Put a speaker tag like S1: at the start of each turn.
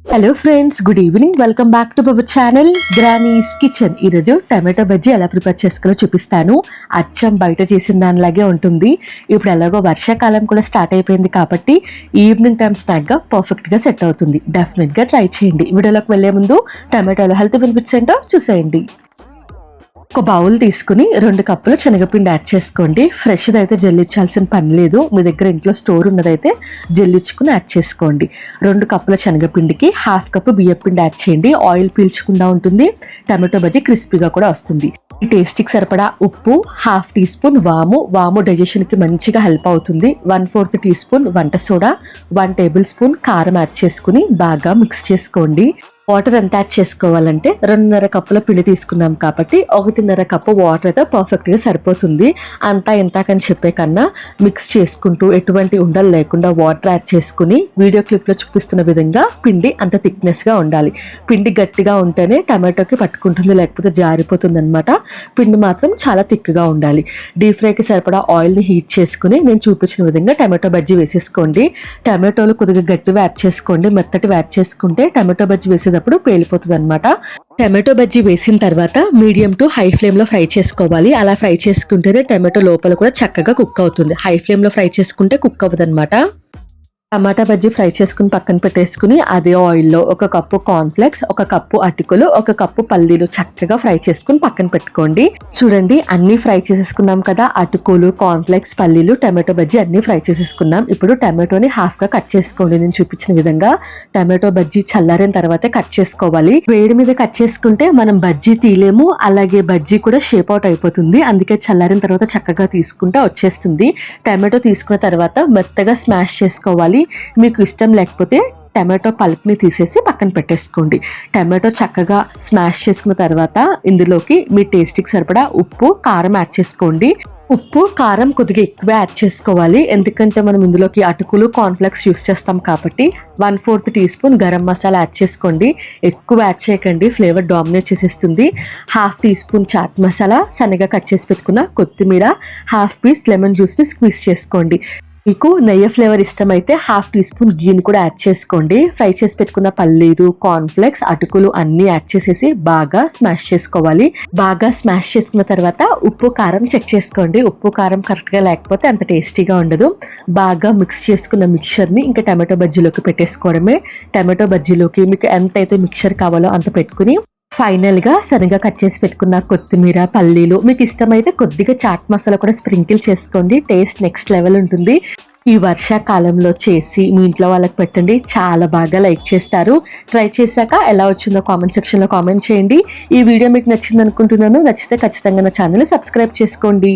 S1: Hello friends, good evening. Welcome back to our channel granny's kitchen. ఈరోజు tomato bajji ఎలా prepare చేసుకోవాలో చూపిస్తాను. అచ్చం బయట చేసిన దానిలాగే ఉంటుంది. ఇప్పుడు ఎలాగో వర్షాకాలం కూడా స్టార్ట్ అయిపోయింది కాబట్టి ఈవినింగ్ టైం స్నాక్గా పర్ఫెక్ట్గా సెట్ అవుతుంది. డెఫినెట్గా ట్రై చేయండి. వీడియోలోకి వెళ్లే ముందు టమాటోలో హెల్త్ బెనిఫిట్స్ ఏంటో చూసేయండి. ఒక బౌల్ తీసుకుని 2 కప్పుల శనగపిండి యాడ్ చేసుకోండి. ఫ్రెష్ది అయితే జల్లించాల్సిన పని లేదు. మీ దగ్గర ఇంట్లో స్టోర్ ఉన్నదైతే జల్లించుకుని యాడ్ చేసుకోండి. 2 కప్పుల శనగపిండికి 1/2 కప్పు బియ్యపిండి యాడ్ చేయండి. ఆయిల్ పీల్చకుండా ఉంటుంది. టమాటో బజ్జీ క్రిస్పీగా కూడా వస్తుంది. ఈ టేస్ట్కి సరిపడా ఉప్పు, 1/2 టీ స్పూన్ వాము డైజెషన్కి మంచిగా హెల్ప్ అవుతుంది. 1/4 టీ స్పూన్ వంట సోడా, 1 టేబుల్ స్పూన్ కారం యాడ్ చేసుకుని బాగా మిక్స్ చేసుకోండి. వాటర్ ఎంత యాడ్ చేసుకోవాలంటే 2.5 కప్పుల పిండి తీసుకున్నాం కాబట్టి 1.5 కప్పు వాటర్ అయితే పర్ఫెక్ట్గా సరిపోతుంది. అంతా ఇంతాకని చెప్పే కన్నా మిక్స్ చేసుకుంటూ ఎటువంటి ఉండలు లేకుండా వాటర్ యాడ్ చేసుకుని వీడియో క్లిప్లో చూపిస్తున్న విధంగా పిండి అంత థిక్నెస్గా ఉండాలి. పిండి గట్టిగా ఉంటేనే టమాటోకి పట్టుకుంటుంది, లేకపోతే జారిపోతుంది అనమాట. పిండి మాత్రం చాలా థిక్గా ఉండాలి. డీప్ ఫ్రైకి సరిపడా ఆయిల్ని హీట్ చేసుకుని నేను చూపించిన విధంగా టమాటో బజ్జీ వేసేసుకోండి. టమాటోలు కొద్దిగా గట్టిగా యాడ్ చేసుకోండి. మెత్తటి యాడ్ చేసుకుంటే టమాటో బజ్జీ వేసేటప్పుడు పేలిపోతుంది అనమాట. టమాటో బజ్జీ వేసిన తర్వాత మీడియం టు హై ఫ్లేమ్ లో ఫ్రై చేసుకోవాలి. అలా ఫ్రై చేసుకుంటేనే టమాటో లోపల కూడా చక్కగా కుక్ అవుతుంది. హై ఫ్లేమ్ లో ఫ్రై చేసుకుంటే కుక్ అవ్వదు అనమాట. టమాటా బజ్జీ ఫ్రై చేసుకుని పక్కన పెట్టేసుకుని అదే ఆయిల్లో 1 కప్పు కార్న్ఫ్లెక్స్, 1 కప్పు అటుకులు, 1 కప్పు పల్లీలు చక్కగా ఫ్రై చేసుకుని పక్కన పెట్టుకోండి. చూడండి, అన్ని ఫ్రై చేసేసుకున్నాం కదా. అటుకులు, కార్న్ఫ్లెక్స్, పల్లీలు, టమాటో బజ్జీ అన్ని ఫ్రై చేసేసుకున్నాం. ఇప్పుడు టమాటోని హాఫ్గా కట్ చేసుకోండి. నేను చూపించిన విధంగా టమాటో బజ్జీ చల్లారిన తర్వాతే కట్ చేసుకోవాలి. వేడి మీద కట్ చేసుకుంటే మనం బజ్జీ తీయలేము, అలాగే బజ్జీ కూడా షేప్ అవుట్ అయిపోతుంది. అందుకే చల్లారిన తర్వాత చక్కగా తీసుకుంటే వచ్చేస్తుంది. టమాటో తీసుకున్న తర్వాత మెత్తగా స్మాష్ చేసుకోవాలి. మీకు ఇష్టం లేకపోతే టమాటో పల్ప్ని తీసేసి పక్కన పెట్టేసుకోండి. టమాటో చక్కగా స్మాష్ చేసుకున్న తర్వాత ఇందులోకి మీ టేస్ట్కి సరిపడా ఉప్పు, కారం యాడ్ చేసుకోండి. ఉప్పు, కారం కొద్దిగా ఎక్కువ యాడ్ చేసుకోవాలి. ఎందుకంటే మనం ఇందులోకి అటుకులు, కార్న్ఫ్లెక్స్ యూస్ చేస్తాం కాబట్టి. 1/4 teaspoon garam masala add చేసుకోండి. ఎక్కువ యాడ్ చేయకండి, ఫ్లేవర్ డామినేట్ చేసేస్తుంది. 1/2 టీ స్పూన్ చాట్ మసాలా, సన్నగా కట్ చేసి పెట్టుకున్న కొత్తిమీర, 1/2 పీస్ లెమన్ జ్యూస్ని స్క్వీజ్ చేసుకోండి. మీకు నెయ్యి ఫ్లేవర్ ఇష్టమైతే 1/2 టీ స్పూన్ గీని కూడా యాడ్ చేసుకోండి. ఫ్రై చేసి పెట్టుకున్న పల్లీలు, కార్న్ఫ్లెక్స్, అటుకులు అన్ని యాడ్ చేసేసి బాగా స్మాష్ చేసుకోవాలి. బాగా స్మాష్ చేసుకున్న తర్వాత ఉప్పు, కారం చెక్ చేసుకోండి. ఉప్పు, కారం కరెక్ట్గా లేకపోతే అంత టేస్టీగా ఉండదు. బాగా మిక్స్ చేసుకున్న మిక్చర్ని ఇంకా టమాటో బజ్జీలోకి పెట్టేసుకోవడమే. టమాటో బజ్జీలోకి మీకు ఎంతైతే మిక్చర్ కావాలో అంత పెట్టుకుని ఫైనల్గా సరిగా కట్ చేసి పెట్టుకున్న కొత్తిమీర, పల్లీలు, మీకు ఇష్టమైతే కొద్దిగా చాట్ మసాలా కూడా స్ప్రింకిల్ చేసుకోండి. టేస్ట్ నెక్స్ట్ లెవెల్ ఉంటుంది. ఈ వర్షాకాలంలో చేసి మీ ఇంట్లో వాళ్ళకి పెట్టండి, చాలా బాగా లైక్ చేస్తారు. ట్రై చేశాక ఎలా వచ్చిందో కామెంట్ సెక్షన్లో కామెంట్ చేయండి. ఈ వీడియో మీకు నచ్చింది అనుకుంటున్నాను. నచ్చితే ఖచ్చితంగా నా ఛానల్ని సబ్స్క్రైబ్ చేసుకోండి.